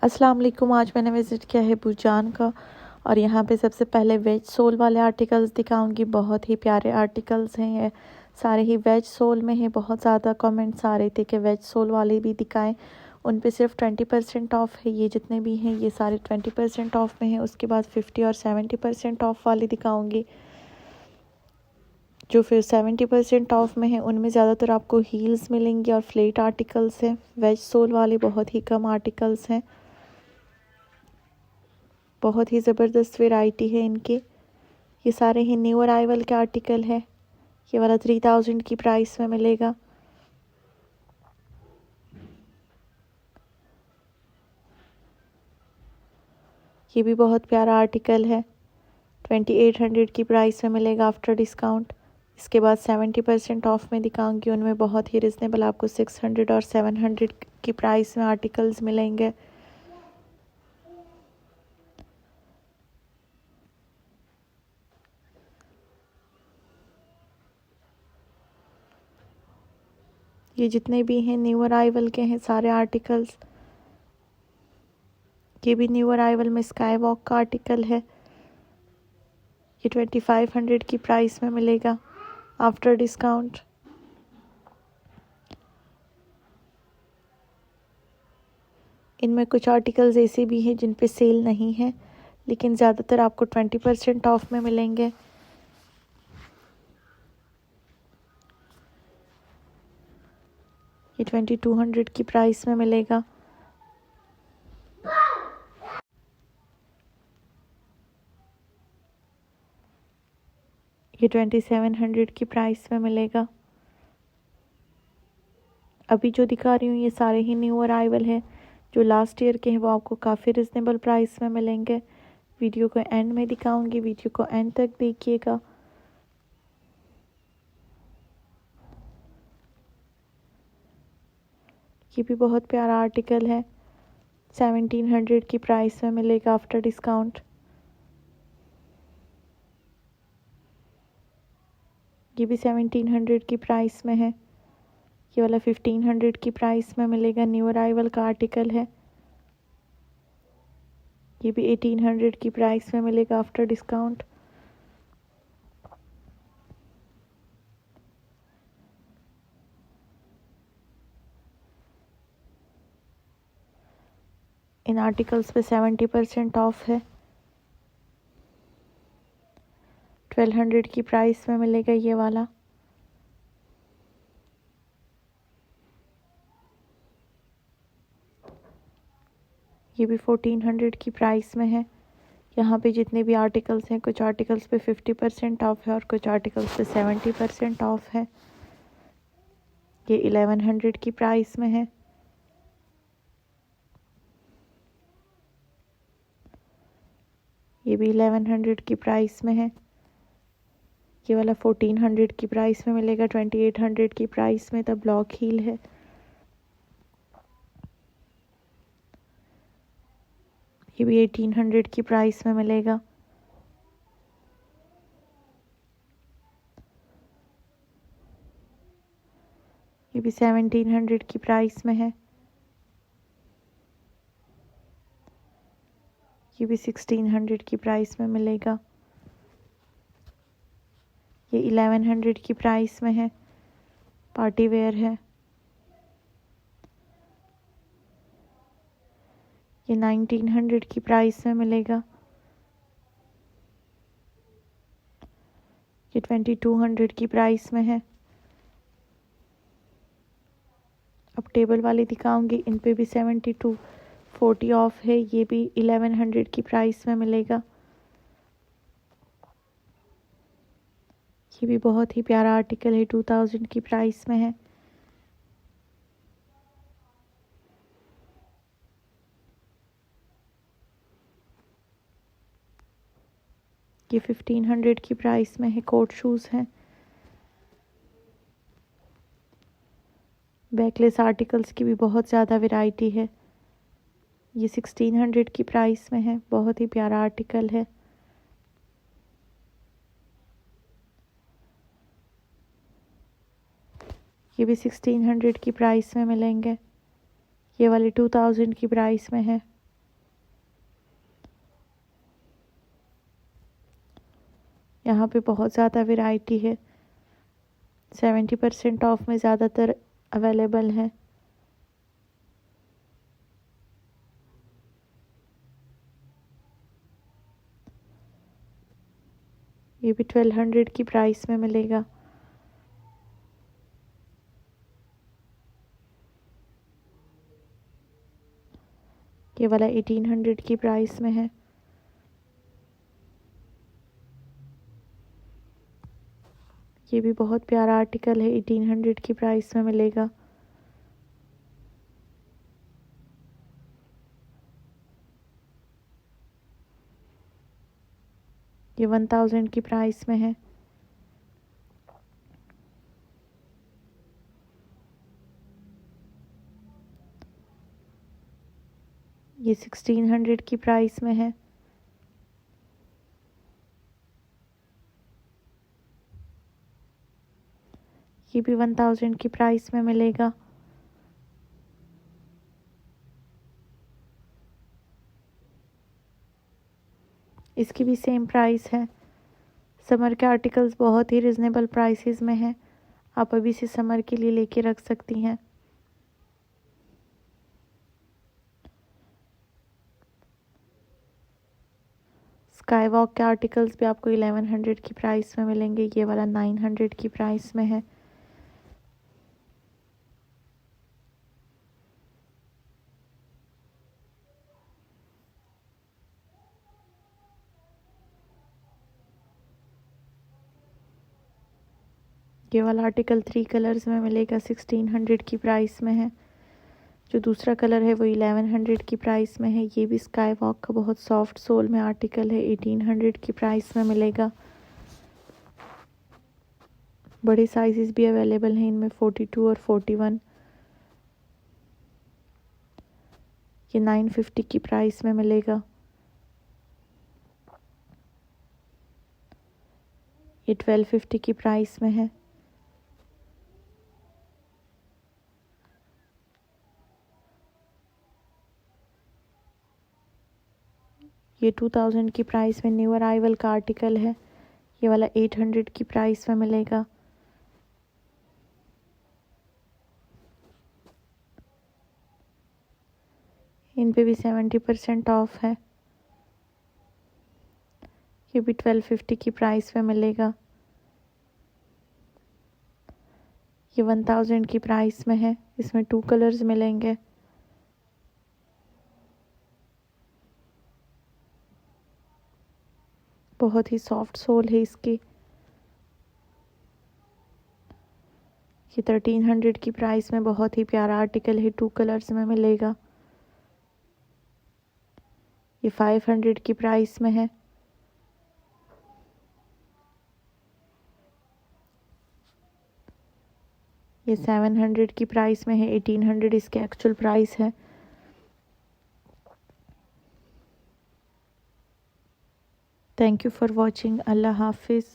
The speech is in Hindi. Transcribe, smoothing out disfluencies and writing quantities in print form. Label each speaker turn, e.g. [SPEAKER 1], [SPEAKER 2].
[SPEAKER 1] अस्सलाम वालेकुम। आज मैंने विज़िट किया है बुजान का और यहाँ पे सबसे पहले वेज सोल वाले आर्टिकल्स दिखाऊंगी। बहुत ही प्यारे आर्टिकल्स हैं ये, सारे ही वेज सोल में है। बहुत ज़्यादा कमेंट्स आ रहे थे कि वेज सोल वाले भी दिखाएं। उन पे सिर्फ 20% ऑफ़ है। ये जितने भी हैं ये सारे 20% ऑफ़ में हैं। उसके बाद 50 और 70% ऑफ़ वाले दिखाऊंगी। जो फिर 70% ऑफ़ में है उनमें ज़्यादातर आपको हील्स मिलेंगी और फ्लेट आर्टिकल्स हैं। वेज सोल वाले बहुत ही कम आर्टिकल्स हैं। बहुत ही ज़बरदस्त वैरायटी है इनकी। ये सारे ही न्यू अराइवल के आर्टिकल है। ये वाला 3000 की प्राइस में मिलेगा। ये भी बहुत प्यारा आर्टिकल है। 2800 की प्राइस में मिलेगा आफ्टर डिस्काउंट। इसके बाद 70% ऑफ में दिखाऊंगी। उनमें बहुत ही रिजनेबल आपको 600 और 700 की प्राइस में आर्टिकल्स मिलेंगे। ये जितने भी हैं न्यू अराइवल के हैं सारे आर्टिकल्स। ये भी न्यू अराइवल में स्काई वॉक का आर्टिकल है। ये 2500 की प्राइस में मिलेगा आफ्टर डिस्काउंट। इनमें कुछ आर्टिकल्स ऐसे भी हैं जिन पे सेल नहीं है, लेकिन ज़्यादातर आपको 20% ऑफ में मिलेंगे। ये 2200 की प्राइस में मिलेगा। ये 2700 की प्राइस में मिलेगा। अभी जो दिखा रही हूँ ये सारे ही न्यू अराइवल है। जो लास्ट ईयर के हैं वो आपको काफ़ी रिजनेबल प्राइस में मिलेंगे। वीडियो को एंड में दिखाऊंगी, वीडियो को एंड तक देखिएगा। ये भी बहुत प्यारा आर्टिकल है। 1700 की प्राइस में मिलेगा आफ्टर डिस्काउंट। ये भी 1700 की प्राइस में है। ये वाला 1500 की प्राइस में मिलेगा। न्यू अराइवल का आर्टिकल है। ये भी 1800 की प्राइस में मिलेगा आफ्टर डिस्काउंट। इन आर्टिकल्स पे 70% ऑफ है। 1200 की प्राइस में मिलेगा ये वाला। ये भी 1400 की प्राइस में है। यहाँ पे जितने भी आर्टिकल्स हैं, कुछ आर्टिकल्स पे 50% ऑफ है और कुछ आर्टिकल्स पे 70% ऑफ है। ये 1100 की प्राइस में है। ये भी 1100 की प्राइस में है। ये वाला 1400 की प्राइस में मिलेगा। 2800 की प्राइस में तब ब्लॉक हील है। ये भी 1800 की प्राइस में मिलेगा। ये भी 1700 की प्राइस में है। ये भी 1600 की प्राइस में मिलेगा। ये 1100 की प्राइस में है। पार्टी वेयर है। ये 1900 की प्राइस में मिलेगा। ये 2200 की प्राइस में है। अब टेबल वाली दिखाऊंगी। इन पे भी 70 to 40 ऑफ है। ये भी 1100 की प्राइस में मिलेगा। ये भी बहुत ही प्यारा आर्टिकल है। 2000 की प्राइस में है। ये 1500 की प्राइस में है। कोट शूज़ हैं। बैकलेस आर्टिकल्स की भी बहुत ज़्यादा वैरायटी है। ये 1600 की प्राइस में है। बहुत ही प्यारा आर्टिकल है। ये भी 1600 की प्राइस में मिलेंगे। ये वाले 2000 की प्राइस में है। यहाँ पे बहुत ज़्यादा वैरायटी है, 70% ऑफ में ज़्यादातर अवेलेबल है। ये भी 1200 की प्राइस में मिलेगा। ये वाला 1800 की प्राइस में है। ये भी बहुत प्यारा आर्टिकल है, 1800 की प्राइस में मिलेगा। ये 1000 की प्राइस में है। ये 1600 की प्राइस में है। ये भी 1000 की प्राइस में मिलेगा। इसकी भी सेम प्राइस है। समर के आर्टिकल्स बहुत ही रिजनेबल प्राइसेस में हैं, आप अभी से समर के लिए लेके रख सकती हैं। स्काई वॉक के आर्टिकल्स भी आपको 1100 की प्राइस में मिलेंगे। ये वाला 900 की प्राइस में है। ये वाला आर्टिकल 3 कलर्स में मिलेगा, 1600 की प्राइस में है। जो दूसरा कलर है वो 1100 की प्राइस में है। ये भी स्काई वॉक का बहुत सॉफ्ट सोल में आर्टिकल है, 1800 की प्राइस में मिलेगा। बड़े साइजेस भी अवेलेबल हैं इनमें, 42 और 41। ये 950 की प्राइस में मिलेगा। ये 1250 की प्राइस में है। ये 2000 की प्राइस में न्यू अराइवल का आर्टिकल है। ये वाला 800 की प्राइस में मिलेगा। इन पे भी 70% ऑफ है। ये भी 1250 की प्राइस में मिलेगा। ये 1000 की प्राइस में है। इसमें 2 कलर्स मिलेंगे। बहुत ही सॉफ्ट सोल है इसकी। ये 1300 की प्राइस में बहुत ही प्यारा आर्टिकल है, 2 कलर्स में मिलेगा। ये 500 की प्राइस में है। ये 700 की प्राइस में है, 1800 इसके एक्चुअल प्राइस है। Thank you for watching. अल्लाह हाफिज़।